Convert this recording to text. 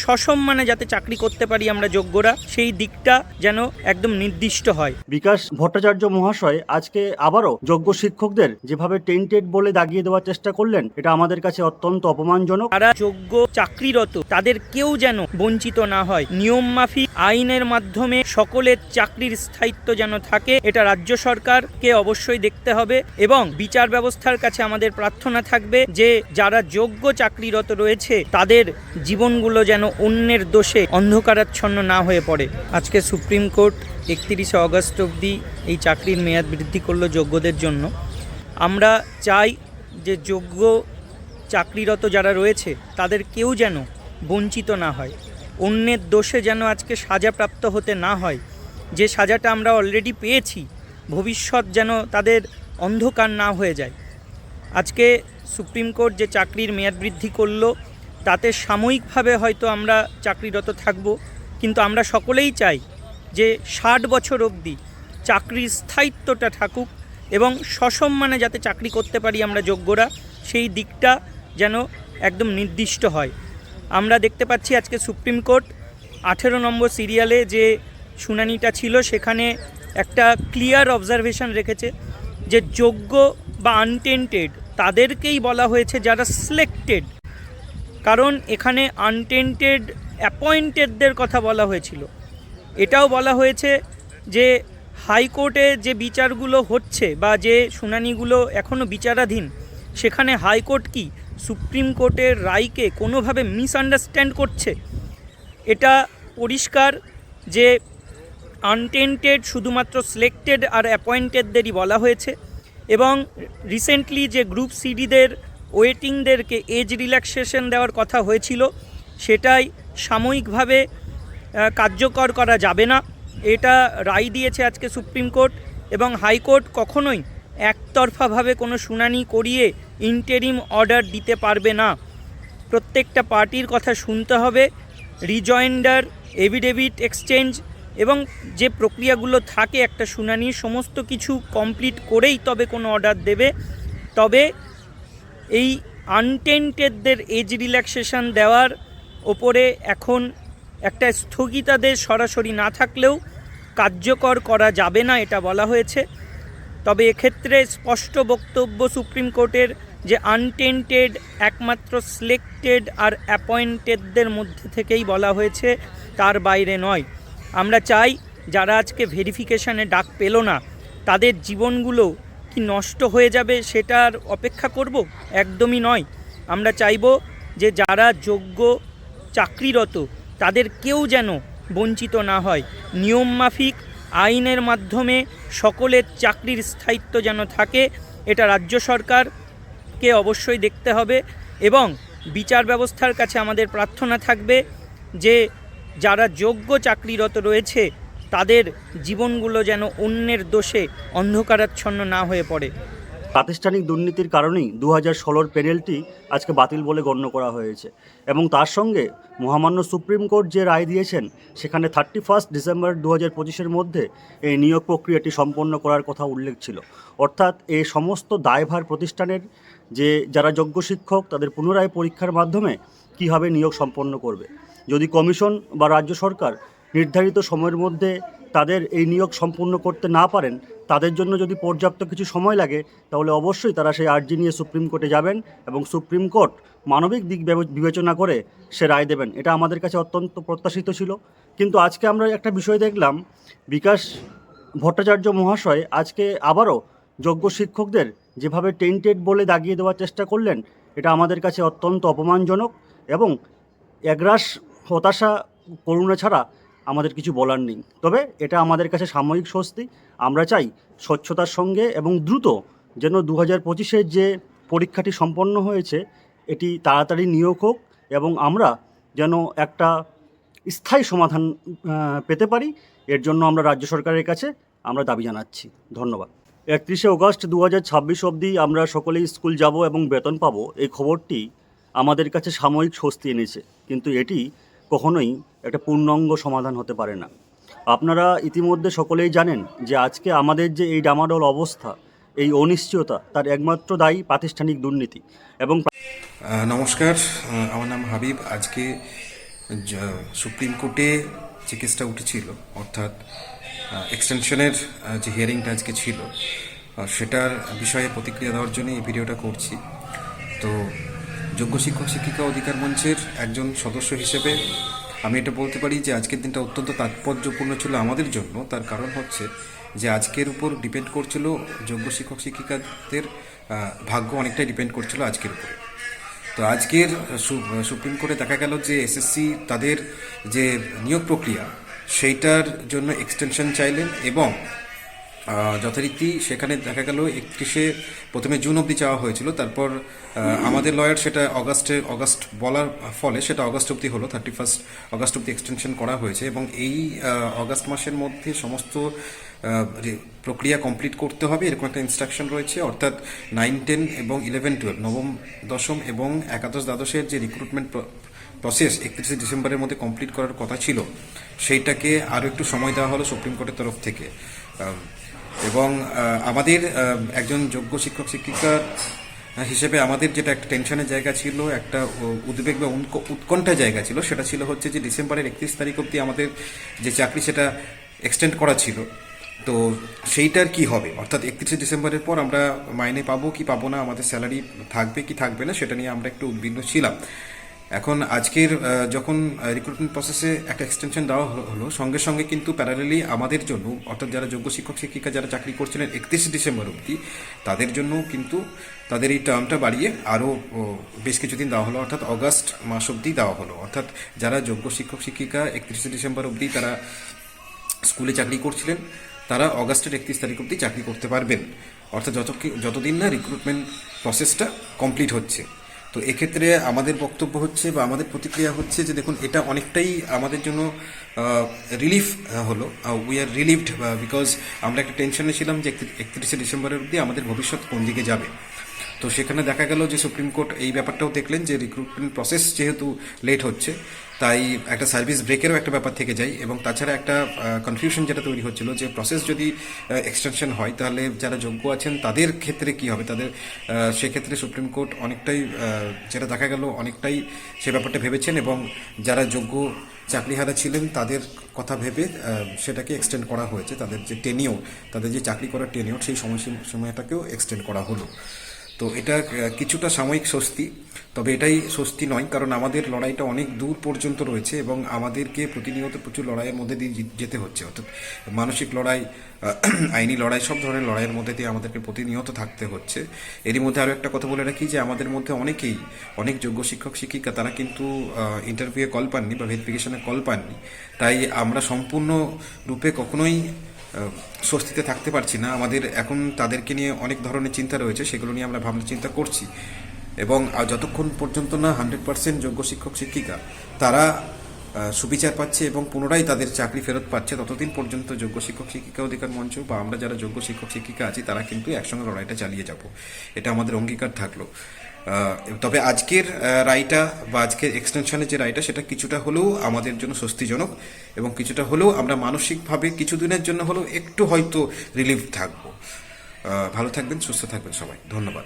সসম্মানে যাতে চাকরি করতে পারি আমরা যোগ্যরা, সেই দিকটা যেন একদম নির্দিষ্ট হয়। বিকাশ ভট্টাচার্য মহাশয় আজকে আবারও যোগ্য শিক্ষকদের যেভাবে টেন্টেড বলে দাগিয়ে দেওয়ার চেষ্টা করলেন, এটা আমাদের কাছে অত্যন্ত অপমানজনক। যারা যোগ্য চাকরিরত তাদের কেউ যেন বঞ্চিত না হয়, নিয়ম মাফিক আইনের মাধ্যমে সকলের চাকরির স্থায়িত্ব যেন থাকে, এটা রাজ্য সরকারকে অবশ্যই দেখতে হবে। এবং বিচার ব্যবস্থার কাছে আমাদের প্রার্থনা থাকবে যে যারা যোগ্য চাকরিরত রয়েছে তাদের জীবনগুলো যেন অন্যের দোষে অন্ধকারাচ্ছন্ন না হয়ে পড়ে। আজকে সুপ্রিম কোর্ট 31শে অগস্ট অবধি এই চাকরির মেয়াদ বৃদ্ধি করলো যোগ্যদের জন্য। আমরা চাই যে যোগ্য চাকরিরত যারা রয়েছে তাদের কেউ যেন বঞ্চিত না হয়, অন্যের দোষে যেন আজকে সাজাপ্রাপ্ত হতে না হয়। যে সাজাটা আমরা অলরেডি পেয়েছি, ভবিষ্যৎ যেন তাদের অন্ধকার না হয়ে যায়। আজকে সুপ্রিম কোর্ট যে চাকরির মেয়াদ বৃদ্ধি করলো তাতে সাময়িকভাবে হয়তো আমরা চাকরিরত থাকব, কিন্তু আমরা সকলেই চাই যে 60 বছর অবধি চাকরির স্থায়িত্বটা থাকুক এবং সসম্মানে যাতে চাকরি করতে পারি আমরা যোগ্যরা, সেই দিকটা যেন একদম নির্দিষ্ট হয়। আমরা দেখতে পাচ্ছি আজকে সুপ্রিম কোর্ট 18 নম্বর সিরিয়ালে যে শুনানিটা ছিল সেখানে একটা ক্লিয়ার অবজারভেশন রেখেছে যে যোগ্য বা আনটেন্টেড তাদেরকেই বলা হয়েছে যারা সিলেক্টেড। কারণ এখানে আনটেন্টেড অ্যাপয়েন্টেডদের কথা বলা হয়েছিল। এটাও বলা হয়েছে যে হাইকোর্টে যে বিচারগুলো হচ্ছে বা যে শুনানিগুলো এখনও বিচারাধীন, সেখানে হাইকোর্ট কি সুপ্রিম কোর্টের রায়কে কোনোভাবে মিসআন্ডারস্ট্যান্ড করছে? এটা পরিষ্কার যে আনটেন্টেড শুধুমাত্র সিলেক্টেড আর অ্যাপয়েন্টেডদেরই বলা হয়েছে। এবং রিসেন্টলি যে গ্রুপ সিডিদের ওয়েটিংদেরকে এজ রিল্যাক্সেশন দেওয়ার কথা হয়েছিল, সেটাই সাময়িকভাবে কার্যকর করা যাবে না, এটা রায় দিয়েছে আজকে সুপ্রিম কোর্ট। এবং হাইকোর্ট কখনোই একতরফাভাবে কোনো শুনানি করিয়ে ইন্টারিম অর্ডার দিতে পারবে না। প্রত্যেকটা পার্টির কথা শুনতে হবে, রিজয়েন্ডার, এভিডেভিট এক্সচেঞ্জ এবং যে প্রক্রিয়াগুলো থাকে একটা শুনানি, সমস্ত কিছু কমপ্লিট করেই তবে কোনো অর্ডার দেবে। তবে এই আনটেন্টেডদের এজ রিল্যাক্সেশন দেওয়ার ওপরে এখন একটা স্থগিতাদেশ সরাসরি না থাকলেও কার্যকর করা যাবে না, এটা বলা হয়েছে। তবে এক্ষেত্রে স্পষ্ট বক্তব্য সুপ্রিম কোর্টের যে আনটেন্টেড একমাত্র সিলেক্টেড আর অ্যাপয়েন্টেডদের মধ্যে থেকেই বলা হয়েছে, তার বাইরে নয়। আমরা চাই যারা আজকে ভেরিফিকেশানে ডাক পেল না তাদের জীবনগুলো কি নষ্ট হয়ে যাবে সেটার অপেক্ষা করব? একদমই নয়। আমরা চাইব যে যারা যোগ্য চাকরিরত তাদের কেউ যেন বঞ্চিত না হয়, নিয়ম মাফিক আইনের মাধ্যমে সকলের চাকরির স্থায়িত্ব যেন থাকে, এটা রাজ্য সরকারকে অবশ্যই দেখতে হবে। এবং বিচার ব্যবস্থার কাছে আমাদের প্রার্থনা থাকবে যে যারা যোগ্য চাকরিরত রয়েছে তাদের জীবনগুলো যেন অন্যের দোষে অন্ধকারাচ্ছন্ন না হয়ে পড়ে। প্রাতিষ্ঠানিক দুর্নীতির কারণেই 2016 প্যানেলটি আজকে বাতিল বলে গণ্য করা হয়েছে। এবং তার সঙ্গে মহামান্য সুপ্রিম কোর্ট যে রায় দিয়েছেন সেখানে 31 ডিসেম্বর 2025-এর মধ্যে এই নিয়োগ প্রক্রিয়াটি সম্পন্ন করার কথা উল্লেখ ছিল। অর্থাৎ এই সমস্ত দায়ভার প্রতিষ্ঠানের যে যারা যোগ্য শিক্ষক তাদের পুনরায় পরীক্ষার মাধ্যমে কীভাবে নিয়োগ সম্পন্ন করবে। যদি কমিশন বা রাজ্য সরকার নির্ধারিত সময়ের মধ্যে তাদের এই নিয়োগ সম্পূর্ণ করতে না পারেন, তাদের জন্য যদি পর্যাপ্ত কিছু সময় লাগে, তাহলে অবশ্যই তারা সেই আর্জি নিয়ে সুপ্রিম কোর্টে যাবেন এবং সুপ্রিম কোর্ট মানবিক দিক বিবেচনা করে সে রায় দেবেন। এটা আমাদের কাছে অত্যন্ত প্রত্যাশিত ছিল। কিন্তু আজকে আমরা একটা বিষয় দেখলাম, বিকাশ ভট্টাচার্য মহাশয় আজকে আবারও যোগ্য শিক্ষকদের যেভাবে টেন্টেড বলে দাগিয়ে দেওয়ার চেষ্টা করলেন, এটা আমাদের কাছে অত্যন্ত অপমানজনক এবং একরাশ হতাশা করুণা ছাড়া আমাদের কিছু বলার নেই। তবে এটা আমাদের কাছে সাময়িক স্বস্তি। আমরা চাই স্বচ্ছতার সঙ্গে এবং দ্রুত যেন 2025-এর যে পরীক্ষাটি সম্পন্ন হয়েছে এটি তাড়াতাড়ি নিয়োগ হোক এবং আমরা যেন একটা স্থায়ী সমাধান পেতে পারি। এর জন্য আমরা রাজ্য সরকারের কাছে আমরা দাবি জানাচ্ছি। ধন্যবাদ। 31শে অগস্ট 2026 অবধি আমরা সকলেই স্কুল যাব এবং বেতন পাবো, এই খবরটি আমাদের কাছে সাময়িক স্বস্তি এনেছে, কিন্তু এটি কখনোই একটা পূর্ণাঙ্গ সমাধান হতে পারে না। আপনারা ইতিমধ্যে সকলেই জানেন যে আজকে আমাদের যে এই ডামাডোল অবস্থা, এই অনিশ্চয়তা, তার একমাত্র দায়ী প্রাতিষ্ঠানিক দুর্নীতি। এবং নমস্কার, আমার নাম হাবিব। আজকে সুপ্রিম কোর্টে যে কেসটা উঠেছিল, অর্থাৎ এক্সটেনশনের যে হিয়ারিংটা আজকে ছিল, সেটার বিষয়ে প্রতিক্রিয়া দেওয়ার জন্য এই ভিডিওটা করছি। তো যোগ্য শিক্ষক শিক্ষিকা অধিকার মঞ্চের একজন সদস্য হিসেবে আমি এটা বলতে পারি যে আজকের দিনটা অত্যন্ত তাৎপর্যপূর্ণ ছিল আমাদের জন্য। তার কারণ হচ্ছে যে আজকের উপর ডিপেন্ড করছিল যোগ্য শিক্ষক শিক্ষিকাদের ভাগ্য, অনেকটাই ডিপেন্ড করছিল আজকের উপরে। তো আজকের সুপ্রিম কোর্টে দেখা গেল যে এসএসসি তাদের যে নিয়োগ প্রক্রিয়া সেইটার জন্য এক্সটেনশন চাইলেন, এবং যথারীতি সেখানে দেখা গেল 31শে প্রথমে জুন অবধি চাওয়া হয়েছিল, তারপর আমাদের লয়ার সেটা অগাস্ট বলার ফলে সেটা অগাস্ট অবধি হলো, 31 অগাস্ট অবধি এক্সটেনশন করা হয়েছে। এবং এই অগাস্ট মাসের মধ্যে সমস্ত প্রক্রিয়া কমপ্লিট করতে হবে এরকম একটা ইনস্ট্রাকশন রয়েছে। অর্থাৎ 9, 10 এবং 11, 12 নবম, দশম এবং একাদশ দ্বাদশের যে রিক্রুটমেন্ট প্রসেস 31শে ডিসেম্বরের মধ্যে কমপ্লিট করার কথা ছিল, সেইটাকে আরও একটু সময় দেওয়া হলো সুপ্রিম কোর্টের তরফ থেকে। এবং আমাদের একজন যোগ্য শিক্ষক শিক্ষিকা হিসেবে আমাদের যেটা একটা টেনশনের জায়গা ছিল, একটা উদ্বেগ বা উৎকণ্ঠার জায়গা ছিল, সেটা ছিল হচ্ছে যে ডিসেম্বরের 31 তারিখ অবধি আমাদের যে চাকরি সেটা এক্সটেন্ড করা ছিল। তো সেইটার কি হবে, অর্থাৎ 31শে ডিসেম্বরের পর আমরা মাইনে পাবো কি পাবো না, আমাদের স্যালারি থাকবে কি থাকবে না, সেটা নিয়ে আমরা একটু উদ্বিগ্ন ছিলাম। এখন আজকের যখন রিক্রুটমেন্ট প্রসেসে একটা এক্সটেনশন দেওয়া হলো, সঙ্গে সঙ্গে কিন্তু প্যারালালি আমাদের জন্য, অর্থাৎ যারা যোগ্য শিক্ষক শিক্ষিকা যারা চাকরি করছিলেন 31শে ডিসেম্বর অবধি, তাদের জন্য কিন্তু তাদের এই টার্মটা বাড়িয়ে আরও বেশ কিছুদিন দেওয়া হলো, অর্থাৎ অগাস্ট মাস অবধি দেওয়া হলো। অর্থাৎ যারা যোগ্য শিক্ষক শিক্ষিকা 31শে ডিসেম্বর অবধি তারা স্কুলে চাকরি করছিলেন, তারা অগাস্টের 31 তারিখ অবধি চাকরি করতে পারবেন, অর্থাৎ যতদিন না রিক্রুটমেন্ট প্রসেসটা কমপ্লিট হচ্ছে। তো এক্ষেত্রে আমাদের বক্তব্য হচ্ছে বা আমাদের প্রতিক্রিয়া হচ্ছে যে দেখুন, এটা অনেকটাই আমাদের জন্য রিলিফ হলো। উই আর রিলিভড, বিকজ আমরা একটা টেনশনে ছিলাম যে 31শে ডিসেম্বরের অবধি আমাদের ভবিষ্যৎ কোন দিকে যাবে। তো সেখানে দেখা গেল যে সুপ্রিম কোর্ট এই ব্যাপারটাও দেখলেন যে রিক্রুটমেন্ট প্রসেস যেহেতু লেট হচ্ছে, তাই একটা সার্ভিস ব্রেকেরও একটা ব্যাপার থেকে যায়। এবং তাছাড়া একটা কনফিউশন যেটা তৈরি হচ্ছিল যে প্রসেস যদি এক্সটেনশন হয় তাহলে যারা যোগ্য আছেন তাদের ক্ষেত্রে কি হবে, তাদের সেক্ষেত্রে সুপ্রিম কোর্ট অনেকটাই যেটা দেখা গেল অনেকটাই সে ব্যাপারটা ভেবেছেন, এবং যারা যোগ্য চাকরিহারা ছিলেন তাদের কথা ভেবে সেটাকে এক্সটেন্ড করা হয়েছে। তাদের যে টেনিওর, তাদের যে চাকরি করার টেনিওর, সেই সময়টাকেও এক্সটেন্ড করা হলো। তো এটা কিছুটা সাময়িক স্বস্তি, তবে এটাই স্বস্তি নয়, কারণ আমাদের লড়াইটা অনেক দূর পর্যন্ত রয়েছে এবং আমাদেরকে প্রতিনিয়ত প্রচুর লড়াইয়ের মধ্যে দিয়ে যেতে হচ্ছে। অর্থাৎ মানসিক লড়াই, আইনি লড়াই, সব ধরনের লড়াইয়ের মধ্যে দিয়ে আমাদেরকে প্রতিনিয়ত থাকতে হচ্ছে। এরই মধ্যে আরও একটা কথা বলে রাখি যে আমাদের মধ্যে অনেক যোগ্য শিক্ষক শিক্ষিকা তারা কিন্তু ইন্টারভিউয়ে কল পাননি বা ভেরিফিকেশনে কল পাননি। তাই আমরা সম্পূর্ণ রূপে কখনোই স্বস্তিতে থাকতে পারছি না। আমাদের এখন তাদেরকে নিয়ে অনেক ধরনের চিন্তা রয়েছে, সেগুলো নিয়ে আমরা ভাবনা চিন্তা করছি। এবং যতক্ষণ পর্যন্ত না 100% যোগ্য শিক্ষক শিক্ষিকা তারা সুবিচার পাচ্ছে এবং পুনরায় তাদের চাকরি ফেরত পাচ্ছে, ততদিন পর্যন্ত যোগ্য শিক্ষক শিক্ষিকা অধিকার মঞ্চ বা আমরা যারা যোগ্য শিক্ষক শিক্ষিকা আছি তারা কিন্তু একসঙ্গে লড়াইটা চালিয়ে যাব, এটা আমাদের অঙ্গীকার থাকলো। তবে আজকের রায়টা বা আজকের এক্সটেনশনের যে রায়টা, সেটা কিছুটা হলেও আমাদের জন্য স্বস্তিজনক, এবং কিছুটা হলেও আমরা মানসিকভাবে কিছুদিনের জন্য হলেও একটু হয়তো রিলিফ থাকবো। ভালো থাকবেন, সুস্থ থাকবেন সবাই, ধন্যবাদ।